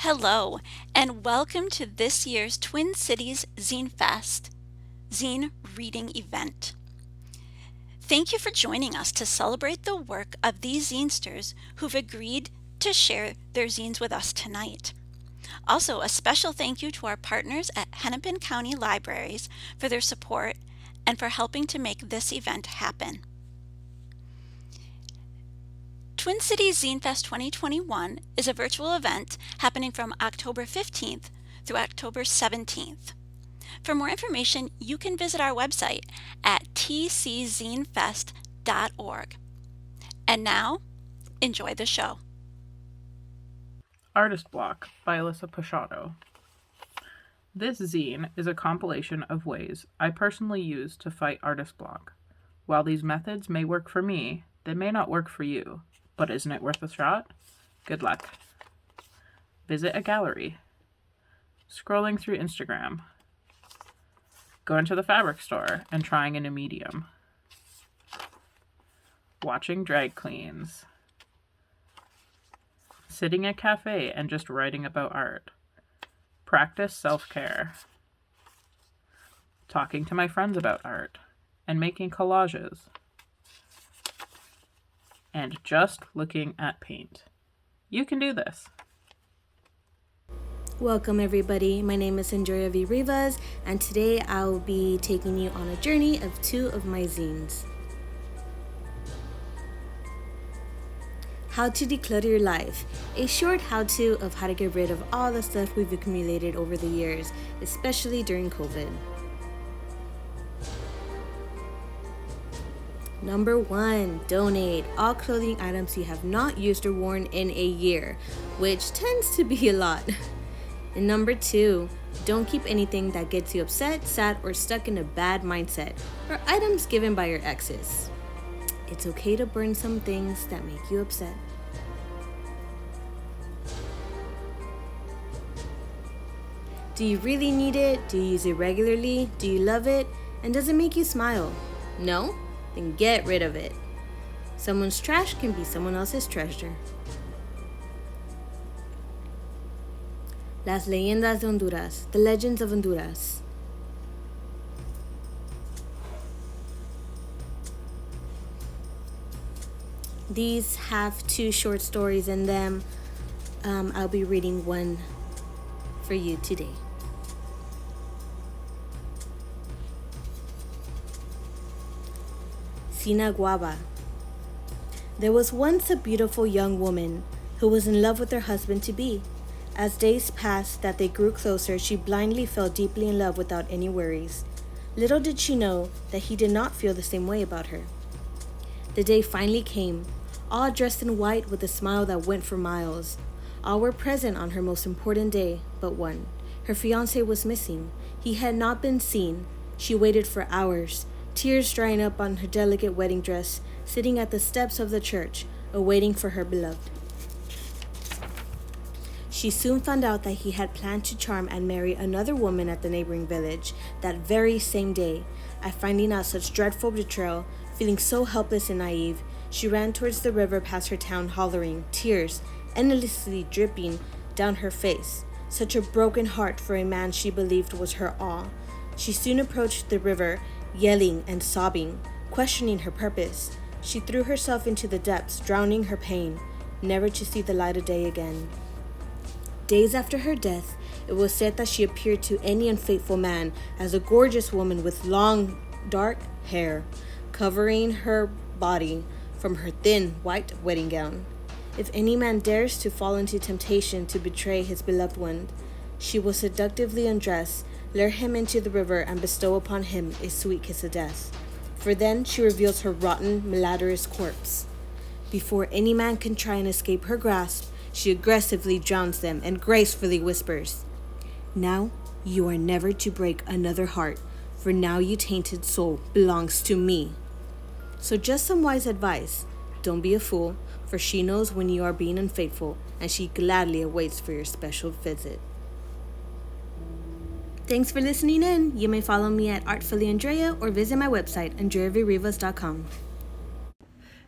Hello, and welcome to this year's Twin Cities Zine Fest Zine Reading event. Thank you for joining us to celebrate the work of these zinesters who've agreed to share their zines with us tonight. Also, a special thank you to our partners at Hennepin County Libraries for their support and for helping to make this event happen. Twin Cities Zine Fest 2021 is a virtual event happening from October 15th through October 17th. For more information, you can visit our website at tczzinefest.org. And now, enjoy the show. Artist Block by Alyssa Pashotto. This zine is a compilation of ways I personally use to fight artist block. While these methods may work for me, they may not work for you. But isn't it worth a shot? Good luck. Visit a gallery. Scrolling through Instagram. Going to the fabric store and trying a new medium. Watching drag queens. Sitting at a cafe and just writing about art. Practice self-care. Talking to my friends about art. And making collages. And just looking at paint. You can do this. Welcome everybody, my name is Andrea V. Rivas, and today I will be taking you on a journey of two of my zines. How to Declutter Your Life, a short how-to of how to get rid of all the stuff we've accumulated over the years, especially during COVID. Number 1, donate all clothing items you have not used or worn in a year, which tends to be a lot. And number 2, don't keep anything that gets you upset, sad, or stuck in a bad mindset, or items given by your exes. It's okay to burn some things that make you upset. Do you really need it? Do you use it regularly? Do you love it? And does it make you smile? No? Then get rid of it. Someone's trash can be someone else's treasure. Las leyendas de Honduras, the legends of Honduras. These have 2 short stories in them. I'll be reading one for you today. Sinaguaba. There was once a beautiful young woman who was in love with her husband-to-be. As days passed that they grew closer, she blindly fell deeply in love without any worries. Little did she know that he did not feel the same way about her. The day finally came, all dressed in white with a smile that went for miles. All were present on her most important day, but one. Her fiancé was missing. He had not been seen. She waited for hours, tears drying up on her delicate wedding dress, sitting at the steps of the church, awaiting for her beloved. She soon found out that he had planned to charm and marry another woman at the neighboring village that very same day. At finding out such dreadful betrayal, feeling so helpless and naive, she ran towards the river past her town, hollering, tears endlessly dripping down her face. Such a broken heart for a man she believed was her all. She soon approached the river, yelling and sobbing, questioning her purpose. She threw herself into the depths, drowning her pain, never to see the light of day again. Days after her death, it was said that she appeared to any unfaithful man as a gorgeous woman with long, dark hair, covering her body from her thin, white wedding gown. If any man dares to fall into temptation to betray his beloved one, she will seductively undress, lure him into the river, and bestow upon him a sweet kiss of death. For then she reveals her rotten, malodorous corpse. Before any man can try and escape her grasp, she aggressively drowns them and gracefully whispers, "Now you are never to break another heart, for now you tainted soul belongs to me." So just some wise advice. Don't be a fool, for she knows when you are being unfaithful, and she gladly awaits for your special visit. Thanks for listening in. You may follow me at Artfully Andrea or visit my website, andreavrivas.com.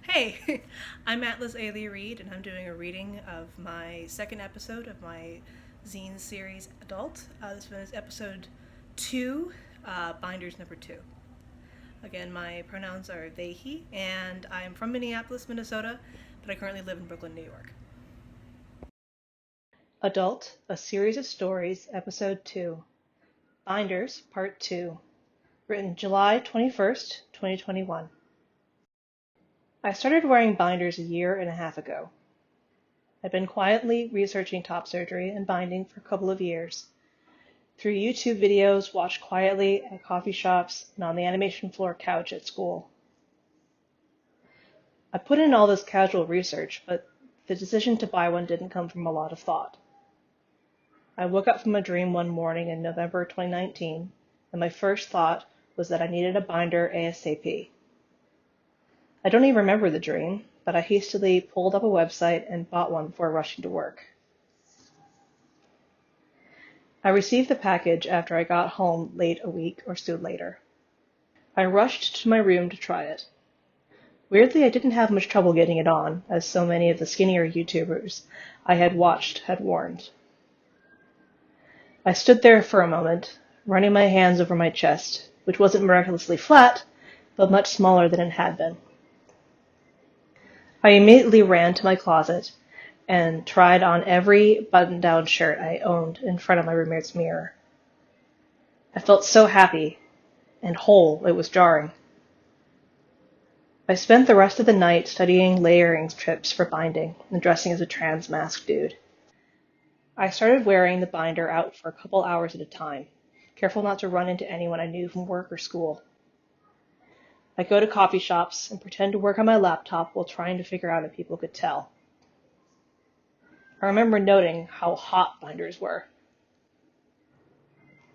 Hey, I'm Atlas Ailey Reed, and I'm doing a reading of my second episode of my zine series Adult. This one is episode 2, Binders number 2. Again, my pronouns are they, he, and I am from Minneapolis, Minnesota, but I currently live in Brooklyn, New York. Adult, a series of stories, episode 2. Binders, part 2. Written July 21st, 2021. I started wearing binders a year and a half ago. I'd been quietly researching top surgery and binding for a couple of years. Through YouTube videos, watched quietly at coffee shops and on the animation floor couch at school. I put in all this casual research, but the decision to buy one didn't come from a lot of thought. I woke up from a dream one morning in November 2019, and my first thought was that I needed a binder ASAP. I don't even remember the dream, but I hastily pulled up a website and bought one before rushing to work. I received the package after I got home late a week or so later. I rushed to my room to try it. Weirdly, I didn't have much trouble getting it on, as so many of the skinnier YouTubers I had watched had warned. I stood there for a moment, running my hands over my chest, which wasn't miraculously flat, but much smaller than it had been. I immediately ran to my closet and tried on every button-down shirt I owned in front of my roommate's mirror. I felt so happy and whole, it was jarring. I spent the rest of the night studying layering strips for binding and dressing as a trans masked dude. I started wearing the binder out for a couple hours at a time, careful not to run into anyone I knew from work or school. I go to coffee shops and pretend to work on my laptop while trying to figure out if people could tell. I remember noting how hot binders were.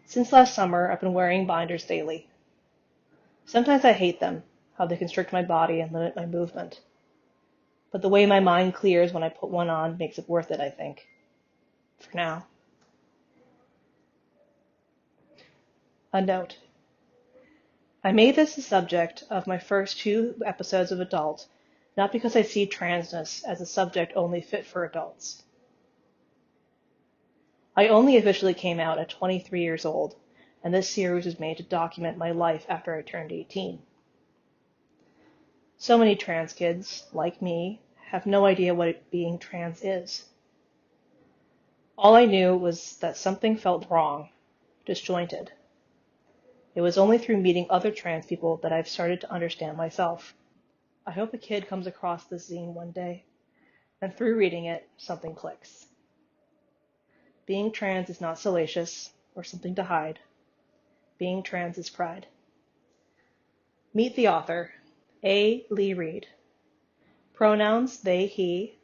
Since last summer, I've been wearing binders daily. Sometimes I hate them, how they constrict my body and limit my movement. But the way my mind clears when I put one on makes it worth it, I think. For now. A note. I made this the subject of my first 2 episodes of Adult, not because I see transness as a subject only fit for adults. I only officially came out at 23 years old, and this series was made to document my life after I turned 18. So many trans kids, like me, have no idea what being trans is. All I knew was that something felt wrong, disjointed. It was only through meeting other trans people that I've started to understand myself. I hope a kid comes across this zine one day, and through reading it, something clicks. Being trans is not salacious or something to hide. Being trans is pride. Meet the author, A. Lee Reed. Pronouns they, he.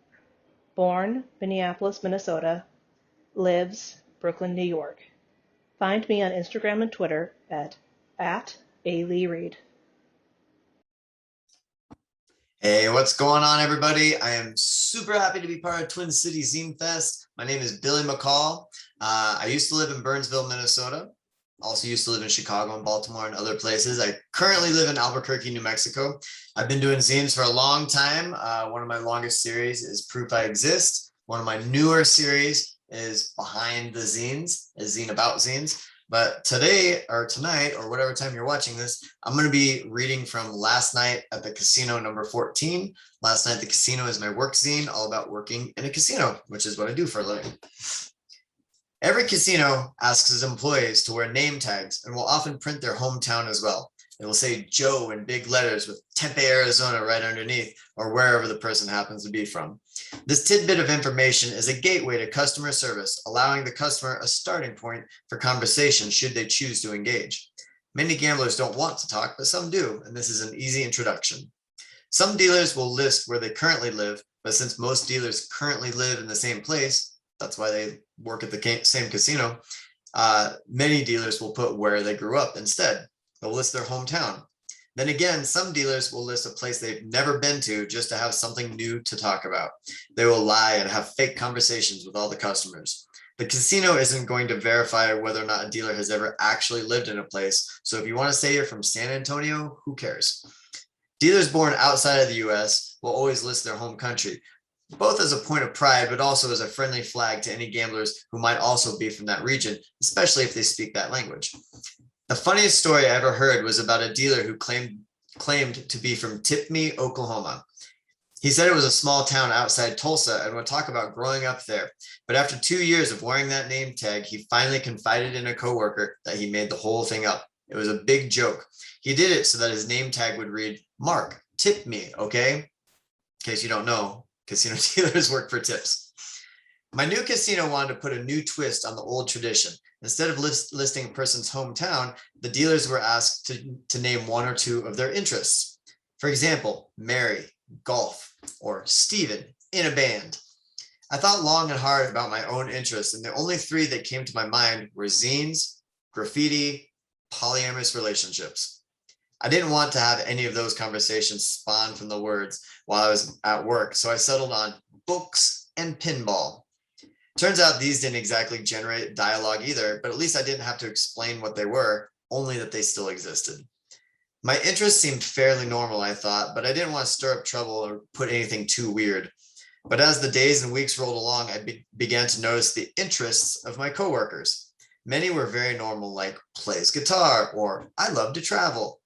Born Minneapolis, Minnesota. Lives Brooklyn, New York. Find me on Instagram and Twitter at A. Lee Reed. Hey, what's going on, everybody? I am super happy to be part of Twin Cities Zine Fest. My name is Billy McCall. I used to live in Burnsville, Minnesota. Also used to live in Chicago and Baltimore and other places. I currently live in Albuquerque, New Mexico. I've been doing zines for a long time. One of my longest series is Proof I Exist. One of my newer series is Behind the Zines, a zine about zines. But today or tonight or whatever time you're watching this, I'm going to be reading from Last Night at the Casino number 14. Last Night at the Casino is my work zine, all about working in a casino, which is what I do for a living. Every casino asks its employees to wear name tags and will often print their hometown as well. It will say Joe in big letters with Tempe, Arizona right underneath, or wherever the person happens to be from. This tidbit of information is a gateway to customer service, allowing the customer a starting point for conversation should they choose to engage. Many gamblers don't want to talk, but some do, and this is an easy introduction. Some dealers will list where they currently live, but since most dealers currently live in the same place, that's why they work at the same casino, many dealers will put where they grew up instead. They'll list their hometown. Then again, some dealers will list a place they've never been to just to have something new to talk about. They will lie and have fake conversations with all the customers. The casino isn't going to verify whether or not a dealer has ever actually lived in a place. So if you want to say you're from San Antonio, who cares? Dealers born outside of the US will always list their home country, both as a point of pride, but also as a friendly flag to any gamblers who might also be from that region, especially if they speak that language. The funniest story I ever heard was about a dealer who claimed to be from Tipney, Oklahoma. He said it was a small town outside Tulsa and would talk about growing up there. But after 2 years of wearing that name tag, he finally confided in a coworker that he made the whole thing up. It was a big joke. He did it so that his name tag would read, "Mark, tip me, okay?" In case you don't know, casino dealers work for tips. My new casino wanted to put a new twist on the old tradition. Instead of listing a person's hometown, the dealers were asked to name one or two of their interests. For example, Mary, golf, or Steven, in a band. I thought long and hard about my own interests, and the only three that came to my mind were zines, graffiti, polyamorous relationships. I didn't want to have any of those conversations spawn from the words while I was at work, so I settled on books and pinball. Turns out these didn't exactly generate dialogue either, but at least I didn't have to explain what they were, only that they still existed. My interests seemed fairly normal, I thought, but I didn't want to stir up trouble or put anything too weird. But as the days and weeks rolled along, I began to notice the interests of my coworkers. Many were very normal, like plays guitar or I love to travel.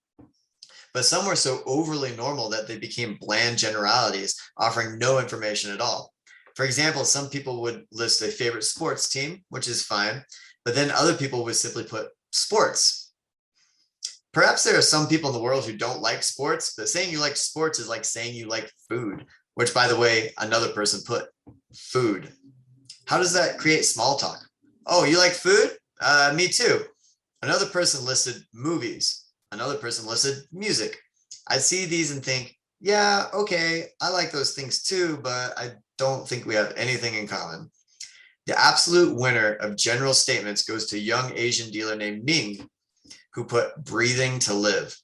But some were so overly normal that they became bland generalities, offering no information at all. For example, some people would list a favorite sports team, which is fine, but then other people would simply put sports. Perhaps there are some people in the world who don't like sports, but saying you like sports is like saying you like food, which, by the way, another person put food. How does that create small talk? Oh, you like food? Me too. Another person listed movies. Another person listed music. I'd see these and think, yeah, okay, I like those things too, but I don't think we have anything in common. The absolute winner of general statements goes to a young Asian dealer named Ming, who put breathing to live.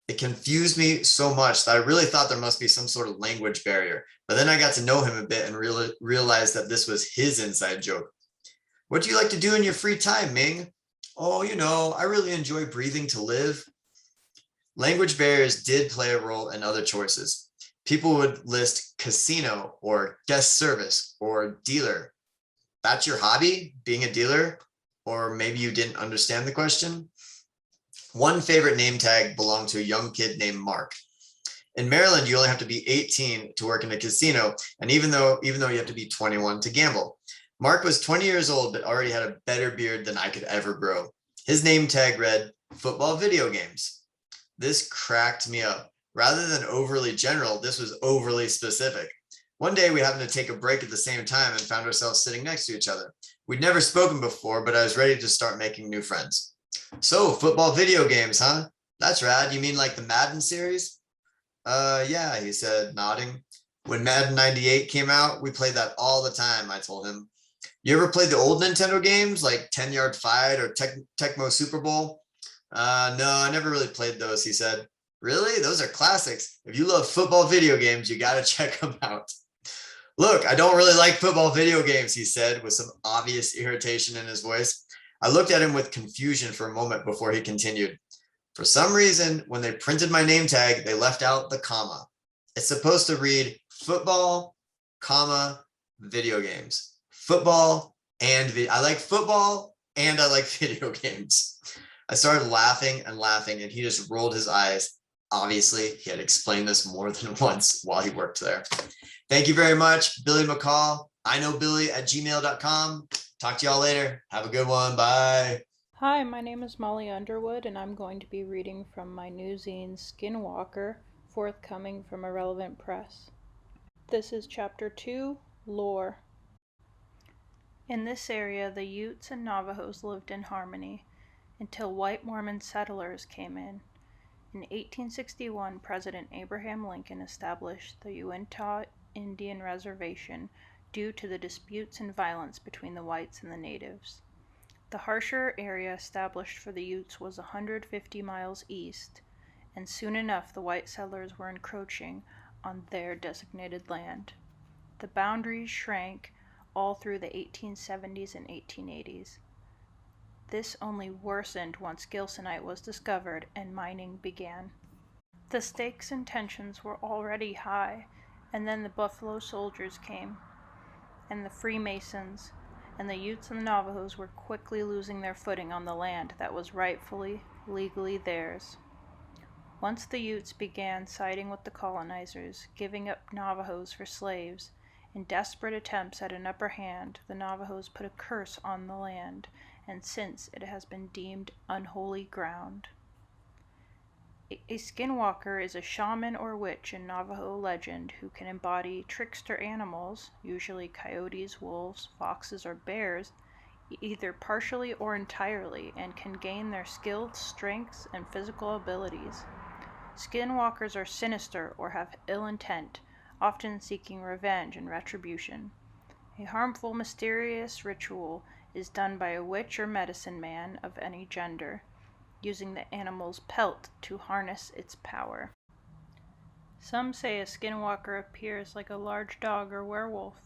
It confused me so much that I really thought there must be some sort of language barrier. But then I got to know him a bit and realized that this was his inside joke. What do you like to do in your free time, Ming? Oh, I really enjoy breathing to live. Language barriers did play a role in other choices. People would list casino or guest service or dealer. That's your hobby, being a dealer? Or maybe you didn't understand the question? One favorite name tag belonged to a young kid named Mark. In Maryland, you only have to be 18 to work in a casino, and even though you have to be 21 to gamble. Mark was 20 years old, but already had a better beard than I could ever grow. His name tag read, football video games. This cracked me up. Rather than overly general, this was overly specific. One day we happened to take a break at the same time and found ourselves sitting next to each other. We'd never spoken before, but I was ready to start making new friends. So, football video games, huh? That's rad. You mean like the Madden series? Yeah, he said, nodding. When Madden 98 came out, we played that all the time, I told him. You ever played the old Nintendo games like 10-Yard Fight or Tecmo Super Bowl? No, I never really played those, he said. Really? Those are classics. If you love football video games, you gotta check them out. Look, I don't really like football video games, he said with some obvious irritation in his voice. I looked at him with confusion for a moment before he continued. For some reason, when they printed my name tag, they left out the comma. It's supposed to read football, comma, video games. Football and I like football and I like video games. I started laughing and laughing, and he just rolled his eyes. Obviously, he had explained this more than once while he worked there. Thank you very much, Billy McCall. iknowbilly@gmail.com. Talk to y'all later. Have a good one. Bye. Hi, my name is Molly Underwood, and I'm going to be reading from my new zine, Skinwalker, forthcoming from Irrelevant Press. This is Chapter 2, Lore. In this area, the Utes and Navajos lived in harmony until white Mormon settlers came in. In 1861, President Abraham Lincoln established the Uintah Indian Reservation due to the disputes and violence between the whites and the natives. The harsher area established for the Utes was 150 miles east, and soon enough the white settlers were encroaching on their designated land. The boundaries shrank all through the 1870s and 1880s. This only worsened once gilsonite was discovered and mining began. The stakes and tensions were already high, And then the Buffalo Soldiers came, and the Freemasons, and the Utes and the Navajos were quickly losing their footing on the land that was rightfully, legally theirs. Once the Utes began siding with the colonizers, giving up Navajos for slaves, in desperate attempts at an upper hand, the Navajos put a curse on the land, and since it has been deemed unholy ground. A skinwalker is a shaman or witch in Navajo legend who can embody trickster animals, usually coyotes, wolves, foxes, or bears, either partially or entirely, and can gain their skills, strengths, and physical abilities. Skinwalkers are sinister or have ill intent, often seeking revenge and retribution. A harmful, mysterious ritual is done by a witch or medicine man of any gender, using the animal's pelt to harness its power. Some say a skinwalker appears like a large dog or werewolf.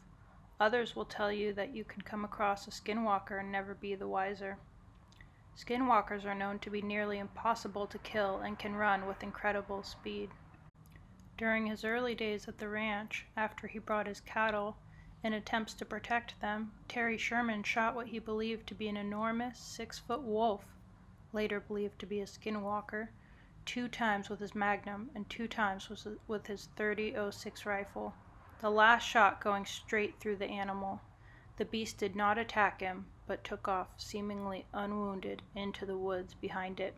Others will tell you that you can come across a skinwalker and never be the wiser. Skinwalkers are known to be nearly impossible to kill and can run with incredible speed. During his early days at the ranch, after he brought his cattle, in attempts to protect them, Terry Sherman shot what he believed to be an enormous 6-foot wolf, later believed to be a skinwalker, 2 times with his Magnum and 2 times with his .30-06 rifle, the last shot going straight through the animal. The beast did not attack him, but took off seemingly unwounded into the woods behind it.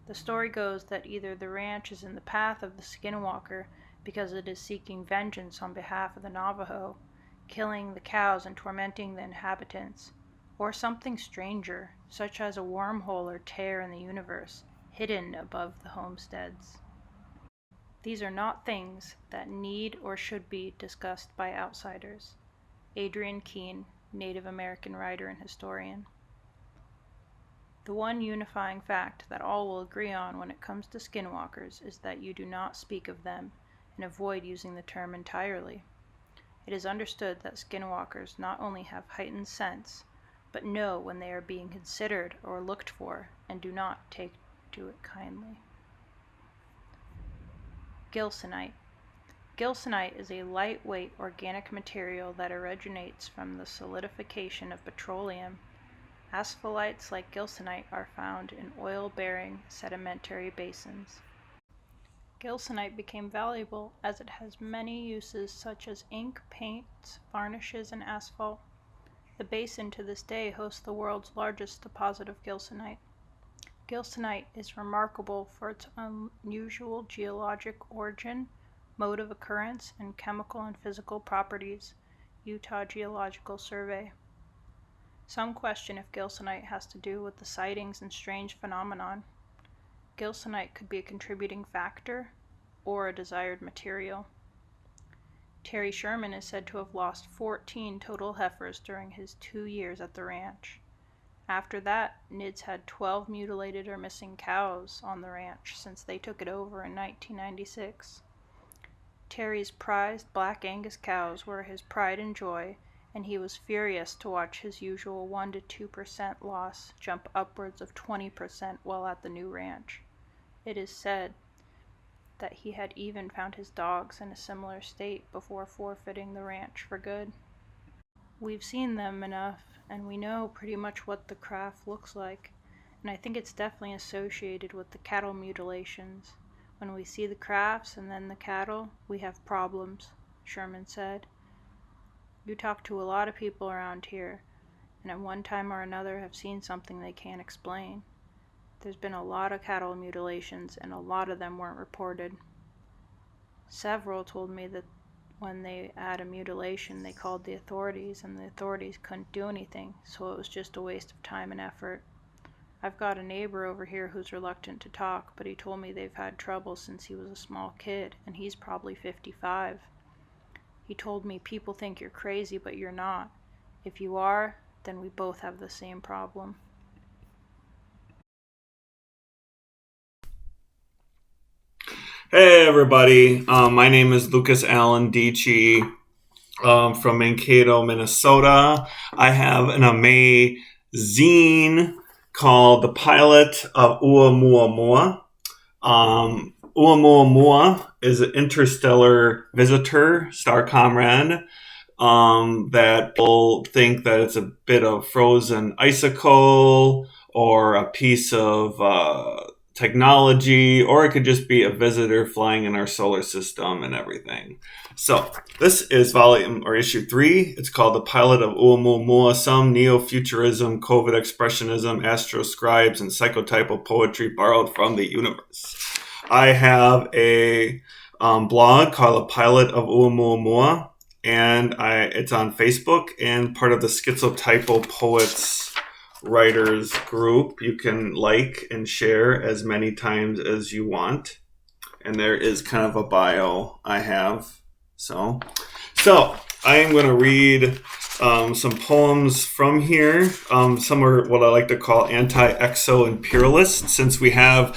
The story goes that either the ranch is in the path of the skinwalker because it is seeking vengeance on behalf of the Navajo, killing the cows and tormenting the inhabitants, or something stranger, such as a wormhole or tear in the universe, hidden above the homesteads. These are not things that need or should be discussed by outsiders. Adrian Keene, Native American writer and historian. The one unifying fact that all will agree on when it comes to skinwalkers is that you do not speak of them and avoid using the term entirely. It is understood that skinwalkers not only have heightened sense, but know when they are being considered or looked for and do not take to it kindly. Gilsonite. Gilsonite is a lightweight organic material that originates from the solidification of petroleum. Asphalites like gilsonite are found in oil-bearing sedimentary basins. Gilsonite became valuable as it has many uses such as ink, paints, varnishes, and asphalt. The basin to this day hosts the world's largest deposit of gilsonite. Gilsonite is remarkable for its unusual geologic origin, mode of occurrence, and chemical and physical properties. Utah Geological Survey. Some question if gilsonite has to do with the sightings and strange phenomenon. Gilsonite could be a contributing factor or a desired material. Terry Sherman is said to have lost 14 total heifers during his 2 years at the ranch. After that, NIDS had 12 mutilated or missing cows on the ranch since they took it over in 1996. Terry's prized Black Angus cows were his pride and joy, and he was furious to watch his usual 1 to 2% loss jump upwards of 20% while at the new ranch. It is said that he had even found his dogs in a similar state before forfeiting the ranch for good. We've seen them enough, and we know pretty much what the craft looks like, and I think it's definitely associated with the cattle mutilations. When we see the crafts and then the cattle, we have problems, Sherman said. You talk to a lot of people around here, and at one time or another have seen something they can't explain. There's been a lot of cattle mutilations, and a lot of them weren't reported. Several told me that when they had a mutilation, they called the authorities, and the authorities couldn't do anything, so it was just a waste of time and effort. I've got a neighbor over here who's reluctant to talk, but he told me they've had trouble since he was a small kid, and he's probably 55. He told me people think you're crazy, but you're not. If you are, then we both have the same problem. Hey everybody, my name is Lucas Allen Dici from Mankato, Minnesota. I have an amazing called The Pilot of Oumuamua. Oumuamua is an interstellar visitor, star comrade, that people think that it's a bit of frozen icicle or a piece of technology, or it could just be a visitor flying in our solar system and everything. So this is volume or issue 3. It's called The Pilot of Oumuamua, Some Neo-Futurism, COVID Expressionism, Astroscribes, and Psychotypal Poetry Borrowed from the Universe. I have a blog called The Pilot of Oumuamua, and it's on Facebook and part of the Schizotypal Poets writers group. You can like and share as many times as you want, and there is kind of a bio I have. So I am going to read some poems from here. Some are what I like to call anti-exo-imperialist, since we have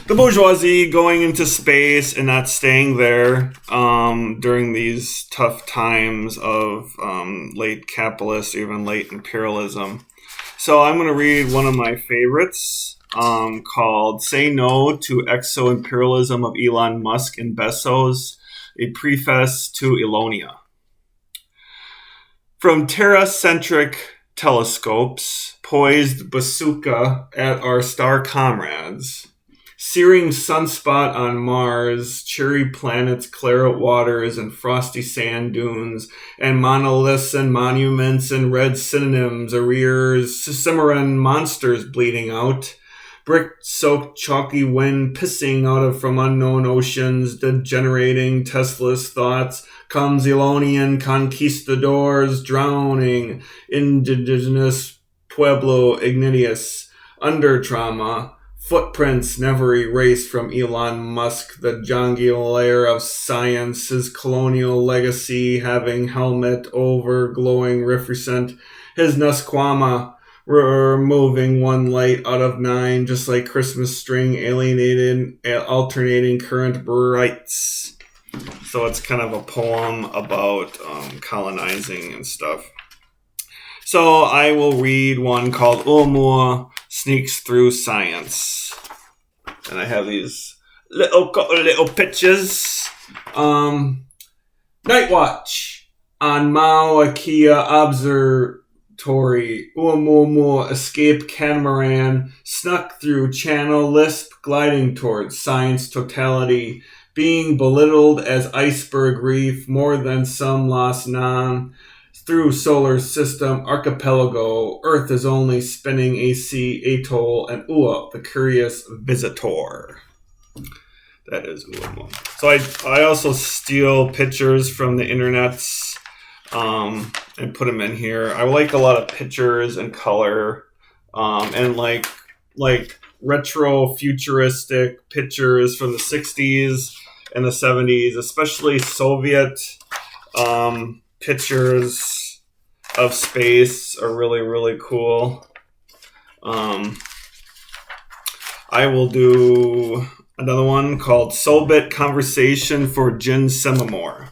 the bourgeoisie going into space and not staying there during these tough times of late capitalist, even late imperialism. So I'm going to read one of my favorites called Say No to Exo-Imperialism of Elon Musk and Bezos, a preface to Elonia. From Terra-centric telescopes, poised bazooka at our star comrades, searing sunspot on Mars, cherry planets, claret waters, and frosty sand dunes, and monoliths and monuments and red synonyms, arrears, Cimarron monsters bleeding out, brick-soaked chalky wind pissing out of from unknown oceans, degenerating Tesla's thoughts, comes Elonian conquistadors drowning, indigenous Pueblo ignitus, under trauma, footprints never erased from Elon Musk, the jongular layer of science, his colonial legacy having helmet over glowing refrescent, his Nusquama removing one light out of 9, just like Christmas string alienated alternating current brights. So it's kind of a poem about colonizing and stuff. So I will read one called Oumuamua Sneaks Through Science. And I have these little pictures. Night Watch on Mauna Kea Observatory. Oumuamua escape catamaran snuck through channel, lisp gliding towards science totality, being belittled as iceberg reef more than some lost non. Through solar system archipelago, Earth is only spinning AC atoll, and Ua, the curious visitor. That is Oumuamua. So I also steal pictures from the internets and put them in here. I like a lot of pictures and color and like retro futuristic pictures from the 60s and the 70s, especially Soviet pictures of space are really, really cool. I will do another one called Soviet Conversation for Jin Semamore.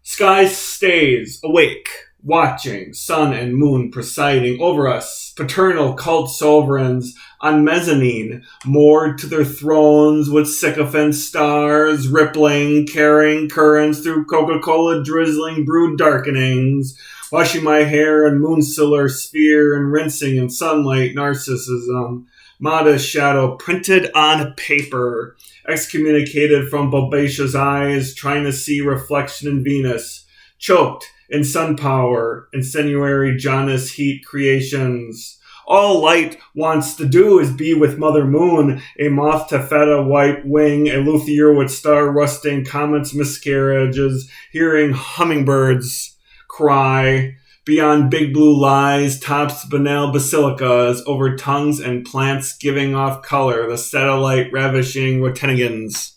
Sky stays awake, watching, sun and moon presiding over us, paternal cult sovereigns on mezzanine, moored to their thrones with sycophant stars, rippling, carrying currents through Coca-Cola drizzling brood darkenings, washing my hair in moonsilver sphere and rinsing in sunlight narcissism, modest shadow printed on paper, excommunicated from Bobacious eyes, trying to see reflection in Venus, choked in sun power, incendiary Janus heat creations. All light wants to do is be with Mother Moon, a moth to feta white wing, a luthier with star rusting comets miscarriages, hearing hummingbirds cry, beyond big blue lies, tops banal basilicas, over tongues and plants giving off color, the satellite ravishing Rotenigans.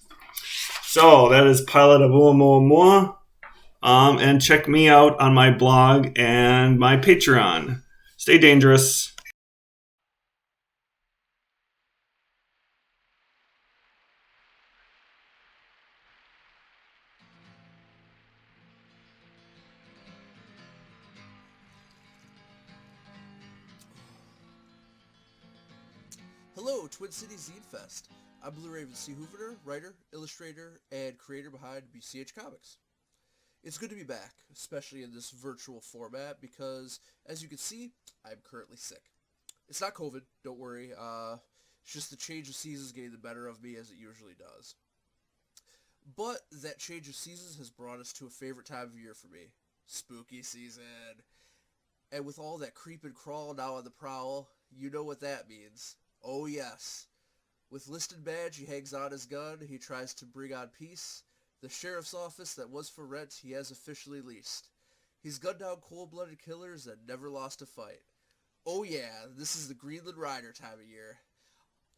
So that is Pilot of Oumuamua. And check me out on my blog and my Patreon. Stay dangerous. Hello, Twin Cities Zine Fest. I'm Blue Raven C. Hoovener, writer, illustrator, and creator behind BCH Comics. It's good to be back, especially in this virtual format, because, as you can see, I'm currently sick. It's not COVID, don't worry. It's just the change of seasons getting the better of me, as it usually does. But that change of seasons has brought us to a favorite time of year for me. Spooky season. And with all that creep and crawl now on the prowl, you know what that means. Oh yes. With listed badge, he hangs on his gun, he tries to bring on peace. The sheriff's office that was for rent, he has officially leased. He's gunned down cold-blooded killers that never lost a fight. Oh yeah, this is the Greenland Rider time of year.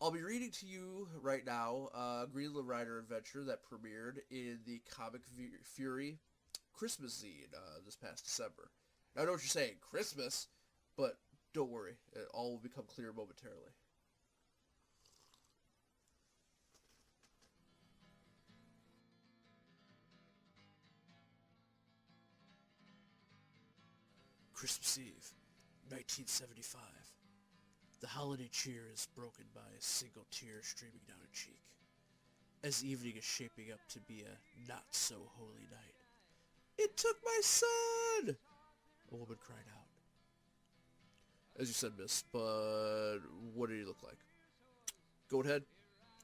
I'll be reading to you right now a Greenland Rider adventure that premiered in the Comic Fury Christmas zine this past December. Now I know what you're saying, Christmas, but don't worry, it all will become clear momentarily. Christmas Eve, 1975. The holiday cheer is broken by a single tear streaming down a cheek, as evening is shaping up to be a not-so-holy night. "It took my son!" a woman cried out. As you said, miss, but what did he look like? Goat head?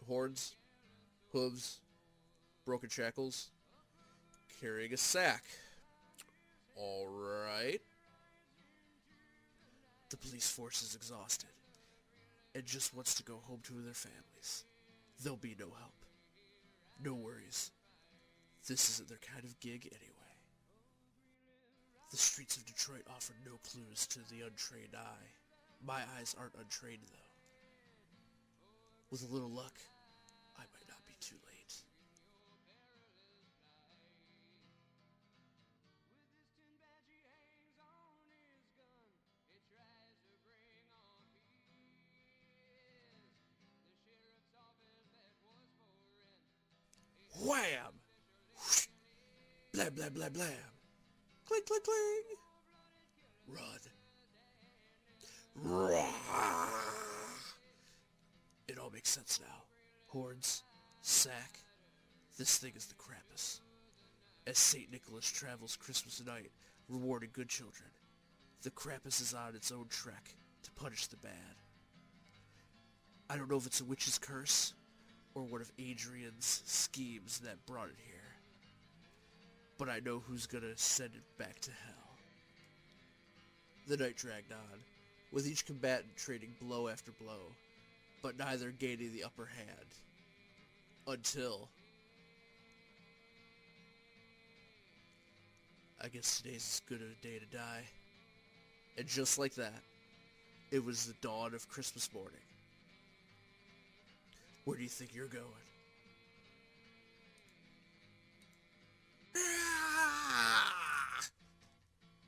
Horns? Hooves? Broken shackles? Carrying a sack? Alright. The police force is exhausted and just wants to go home to their families. There'll be no help. No worries. This isn't their kind of gig anyway. The streets of Detroit offer no clues to the untrained eye. My eyes aren't untrained, though. With a little luck, I might not be too late. Wham! Whoosh! Blam, blam, blam, blam. Clink, clink, cling. Run. Rah! It all makes sense now. Horns, sack. This thing is the Krampus. As St. Nicholas travels Christmas night, rewarding good children, the Krampus is on its own trek to punish the bad. I don't know if it's a witch's curse, or one of Adrian's schemes that brought it here. But I know who's gonna send it back to hell. The night dragged on, with each combatant trading blow after blow, but neither gaining the upper hand. Until... I guess today's as good a day to die. And just like that, it was the dawn of Christmas morning. Where do you think you're going?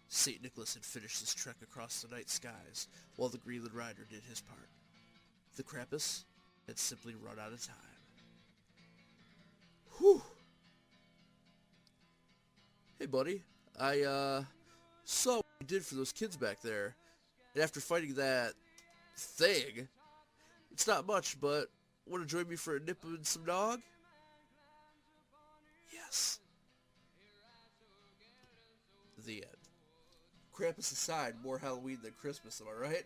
St. Nicholas had finished his trek across the night skies, while the Greenland Rider did his part. The Krampus had simply run out of time. Whew! Hey, buddy. I, saw what you did for those kids back there. And after fighting that... thing... It's not much, but... Want to join me for a nip and some dog? Yes. The end. Krampus aside, more Halloween than Christmas, am I right?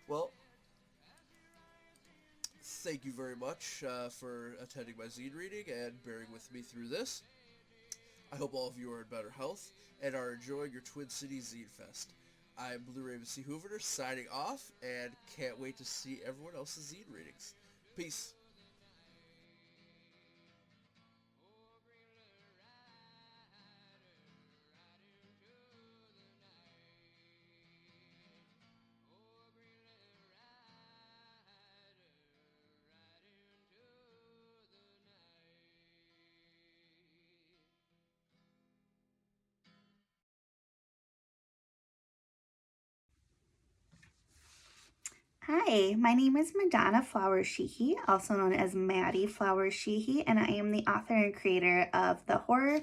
Well, thank you very much for attending my zine reading and bearing with me through this. I hope all of you are in better health and are enjoying your Twin Cities Zine Fest. I'm Blue Raven C. Hoovener signing off and can't wait to see everyone else's zine readings. Peace. Hi, my name is Madonna Flower Sheehy, also known as Maddie Flower Sheehy, and I am the author and creator of the horror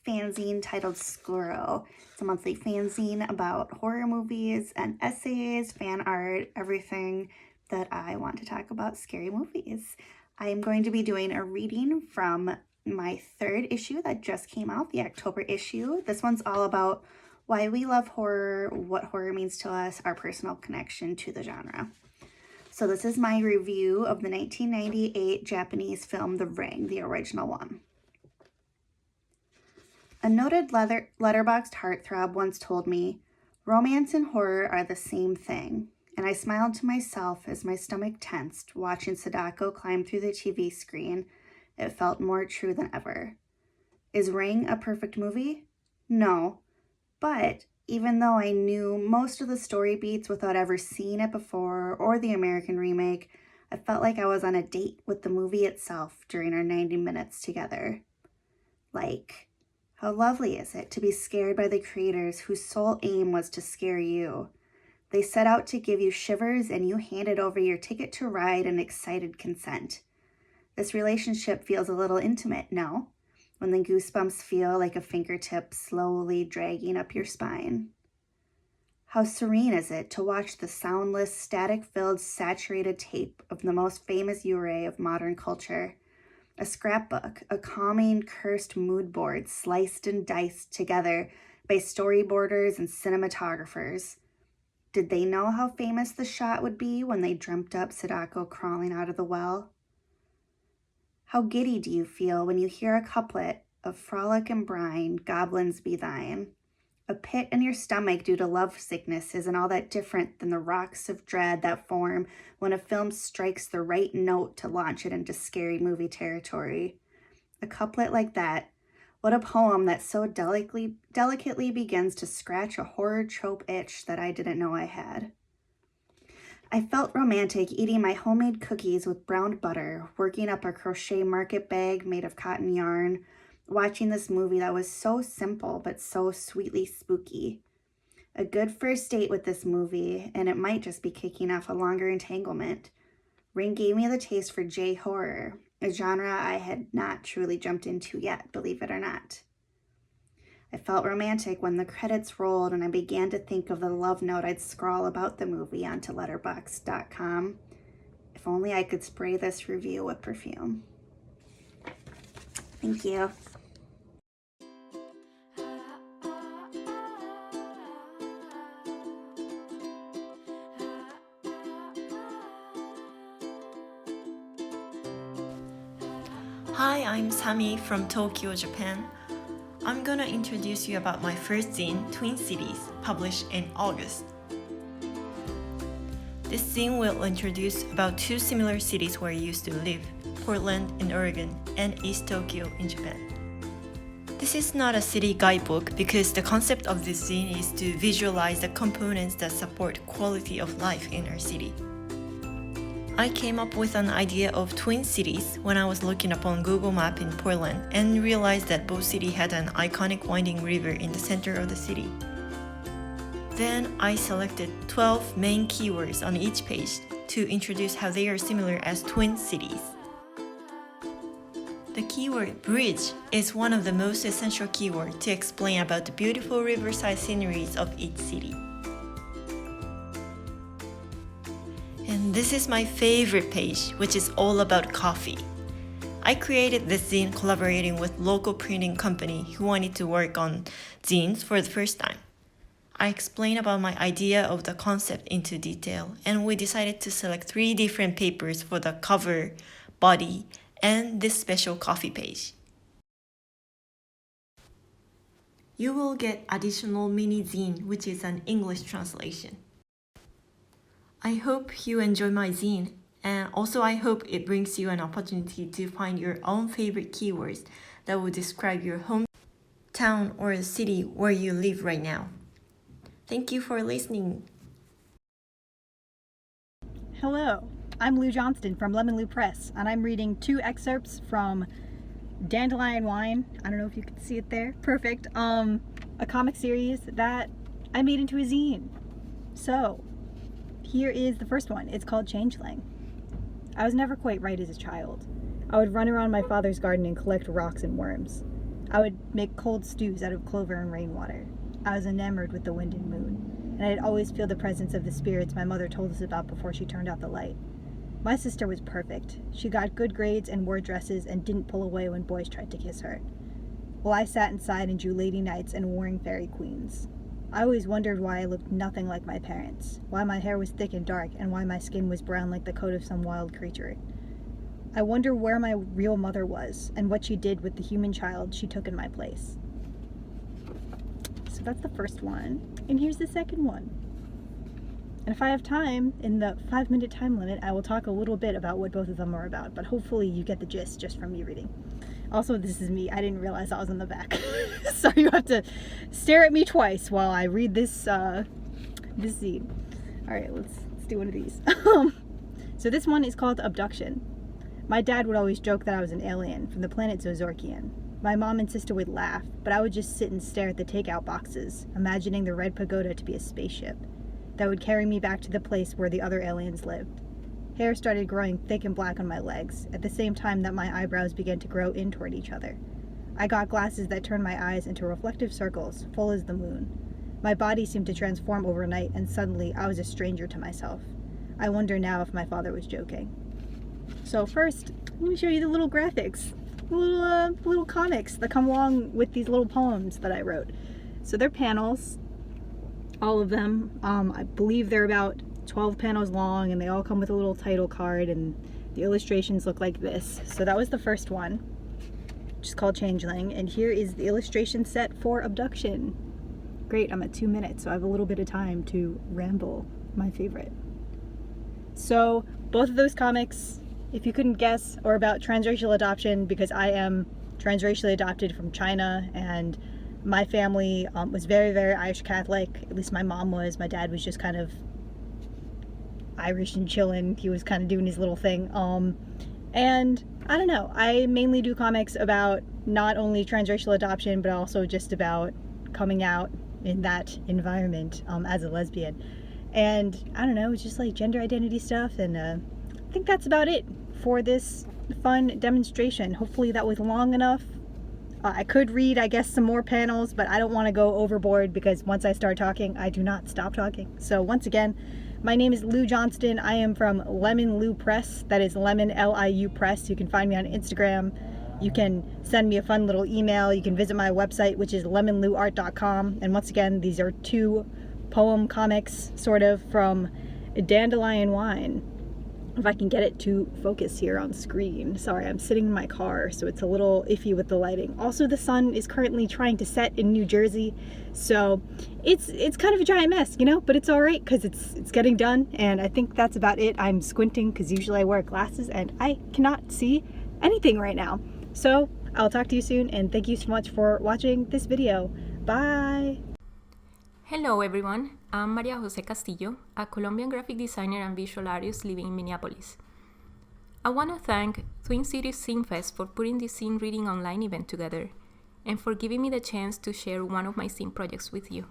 fanzine titled Scuro. It's a monthly fanzine about horror movies and essays, fan art, everything that I want to talk about scary movies. I am going to be doing a reading from my 3rd issue that just came out, the October issue. This one's all about why we love horror, what horror means to us, our personal connection to the genre. So this is my review of the 1998 Japanese film The Ring, the original one. A noted letterboxed heartthrob once told me, "Romance and horror are the same thing," and I smiled to myself as my stomach tensed, watching Sadako climb through the TV screen. It felt more true than ever. Is Ring a perfect movie? No. But even though I knew most of the story beats without ever seeing it before or the American remake, I felt like I was on a date with the movie itself during our 90 minutes together. Like, how lovely is it to be scared by the creators whose sole aim was to scare you? They set out to give you shivers and you handed over your ticket to ride in excited consent. This relationship feels a little intimate, no? When the goosebumps feel like a fingertip slowly dragging up your spine. How serene is it to watch the soundless, static-filled, saturated tape of the most famous yurei of modern culture. A scrapbook, a calming, cursed mood board sliced and diced together by storyboarders and cinematographers. Did they know how famous the shot would be when they dreamt up Sadako crawling out of the well? How giddy do you feel when you hear a couplet of "Frolic and brine, goblins be thine"? A pit in your stomach due to love sickness isn't all that different than the rocks of dread that form when a film strikes the right note to launch it into scary movie territory. A couplet like that, what a poem that so delicately begins to scratch a horror trope itch that I didn't know I had. I felt romantic eating my homemade cookies with browned butter, working up a crochet market bag made of cotton yarn, watching this movie that was so simple but so sweetly spooky. A good first date with this movie, and it might just be kicking off a longer entanglement. Ring gave me the taste for J-horror, a genre I had not truly jumped into yet, believe it or not. I felt romantic when the credits rolled and I began to think of the love note I'd scrawl about the movie onto letterboxd.com. If only I could spray this review with perfume. Thank you. Hi, I'm Sami from Tokyo, Japan. I'm gonna introduce you about my first zine, Twin Cities, published in August. This zine will introduce about 2 similar cities where I used to live, Portland in Oregon and East Tokyo in Japan. This is not a city guidebook because the concept of this zine is to visualize the components that support quality of life in our city. I came up with an idea of twin cities when I was looking up on Google Map in Portland and realized that both cities had an iconic winding river in the center of the city. Then I selected 12 main keywords on each page to introduce how they are similar as twin cities. The keyword bridge is one of the most essential keywords to explain about the beautiful riverside sceneries of each city. And this is my favorite page, which is all about coffee. I created this zine collaborating with local printing company who wanted to work on zines for the first time. I explained about my idea of the concept into detail, and we decided to select 3 different papers for the cover, body, and this special coffee page. You will get additional mini zine, which is an English translation. I hope you enjoy my zine, and also I hope it brings you an opportunity to find your own favorite keywords that will describe your hometown or the city where you live right now. Thank you for listening. Hello, I'm Lou Johnston from Lemon Lou Press, and I'm reading 2 excerpts from Dandelion Wine. I don't know if you can see it there. Perfect. A comic series that I made into a zine. So, here is the first one. It's called Changeling. I was never quite right as a child. I would run around my father's garden and collect rocks and worms. I would make cold stews out of clover and rainwater. I was enamored with the wind and moon, and I'd always feel the presence of the spirits my mother told us about before she turned out the light. My sister was perfect. She got good grades and wore dresses and didn't pull away when boys tried to kiss her. While I sat inside and drew lady knights and warring fairy queens. I always wondered why I looked nothing like my parents, why my hair was thick and dark, and why my skin was brown like the coat of some wild creature. I wonder where my real mother was, and what she did with the human child she took in my place. So that's the first one, and here's the second one. And if I have time, in the 5-minute time limit, I will talk a little bit about what both of them are about, but hopefully you get the gist just from me reading. Also, this is me. I didn't realize I was in the back. So you have to stare at me twice while I read this this zine. Alright, let's do one of these. So this one is called Abduction. My dad would always joke that I was an alien from the planet Zozorkian. My mom and sister would laugh, but I would just sit and stare at the takeout boxes, imagining the red pagoda to be a spaceship that would carry me back to the place where the other aliens lived. Hair started growing thick and black on my legs, at the same time that my eyebrows began to grow in toward each other. I got glasses that turned my eyes into reflective circles, full as the moon. My body seemed to transform overnight, and suddenly I was a stranger to myself. I wonder now if my father was joking. So first, let me show you the little graphics, little comics that come along with these little poems that I wrote. So they're panels, all of them. I believe they're about 12 panels long, and they all come with a little title card, and the illustrations look like this. So that was the first one, which is called Changeling, and here is the illustration set for Abduction. Great, I'm at 2 minutes, so I have a little bit of time to ramble my favorite. So both of those comics, if you couldn't guess, are about transracial adoption, because I am transracially adopted from China, and my family was very, very Irish Catholic. At least my mom was. My dad was just kind of Irish and chillin'. He was kind of doing his little thing. And I don't know, I mainly do comics about not only transracial adoption, but also just about coming out in that environment as a lesbian. And I don't know, it's just like gender identity stuff, and I think that's about it for this fun demonstration. Hopefully that was long enough. I could read, I guess, some more panels, but I don't want to go overboard, because once I start talking, I do not stop talking. So once again, my name is Lou Johnston. I am from Lemon Lou Press. That is Lemon L-I-U Press. You can find me on Instagram. You can send me a fun little email. You can visit my website, which is lemonlouart.com. And once again, these are 2 poem comics, sort of, from Dandelion Wine. If I can get it to focus here on screen. Sorry, I'm sitting in my car, so it's a little iffy with the lighting. Also, the sun is currently trying to set in New Jersey, so it's kind of a giant mess, you know, but it's all right, because it's getting done, and I think that's about it. I'm squinting, because usually I wear glasses, and I cannot see anything right now. So, I'll talk to you soon, and thank you so much for watching this video. Bye! Hello everyone, I'm Maria Jose Castillo, a Colombian graphic designer and visual artist living in Minneapolis. I want to thank Twin Cities Zine Fest for putting this zine reading online event together, and for giving me the chance to share one of my zine projects with you.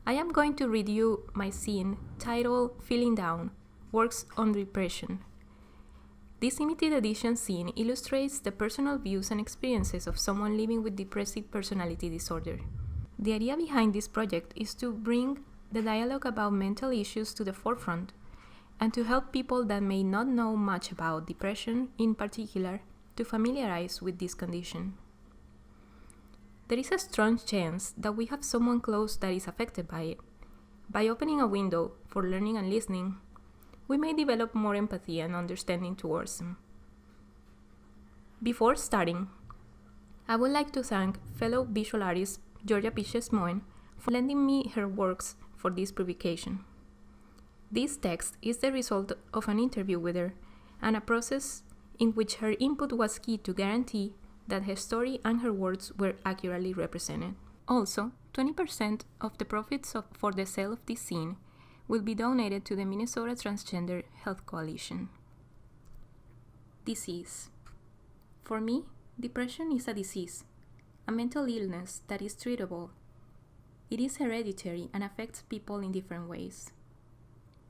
I am going to read you my zine titled Feeling Down, Works on Depression. This limited edition zine illustrates the personal views and experiences of someone living with depressive personality disorder. The idea behind this project is to bring the dialogue about mental issues to the forefront, and to help people that may not know much about depression in particular to familiarize with this condition. There is a strong chance that we have someone close that is affected by it. By opening a window for learning and listening, we may develop more empathy and understanding towards them. Before starting, I would like to thank fellow visual artist Georgia Piches Moen for lending me her works for this publication. This text is the result of an interview with her, and a process in which her input was key to guarantee that her story and her words were accurately represented. Also, 20% of the profits for the sale of this zine will be donated to the Minnesota Transgender Health Coalition. Disease. For me, depression is a disease, a mental illness that is treatable. It is hereditary and affects people in different ways.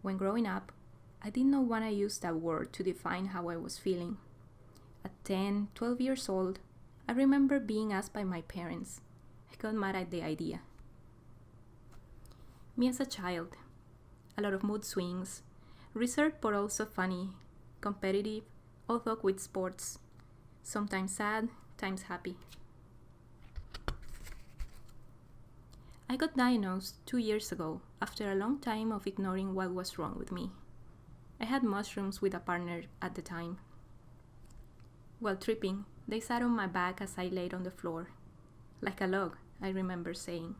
When growing up, I did not want to use that word to define how I was feeling. At 10, 12 years old, I remember being asked by my parents. I got mad at the idea. Me as a child, a lot of mood swings, Reserved but also funny, competitive, although with sports, sometimes sad, times happy. I got diagnosed 2 years ago after a long time of ignoring what was wrong with me. I had mushrooms with a partner at the time. While tripping, they sat on my back as I laid on the floor. Like a log, I remember saying.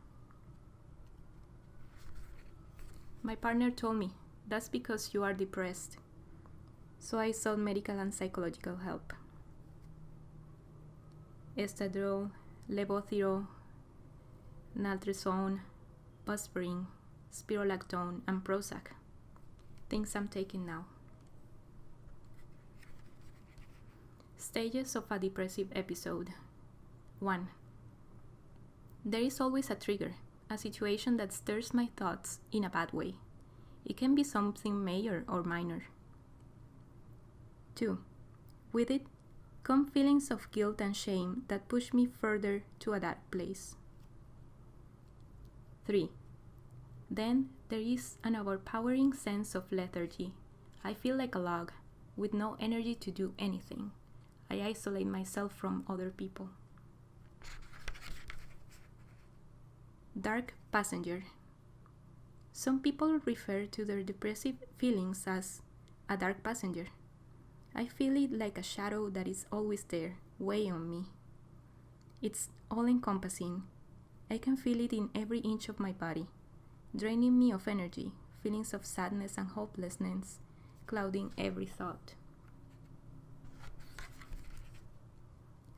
My partner told me, "That's because you are depressed." So I sought medical and psychological help. Estadrol, levothyrox, naltrexone, buspirine, spirolactone, and Prozac. Things I'm taking now. Stages of a depressive episode. 1. There is always a trigger, a situation that stirs my thoughts in a bad way. It can be something major or minor. 2. With it come feelings of guilt and shame that push me further to a dark place. 3. Then there is an overpowering sense of lethargy. I feel like a log, with no energy to do anything. I isolate myself from other people. Dark passenger. Some people refer to their depressive feelings as a dark passenger. I feel it like a shadow that is always there, weighing on me. It's all-encompassing. I can feel it in every inch of my body, draining me of energy, feelings of sadness and hopelessness, clouding every thought.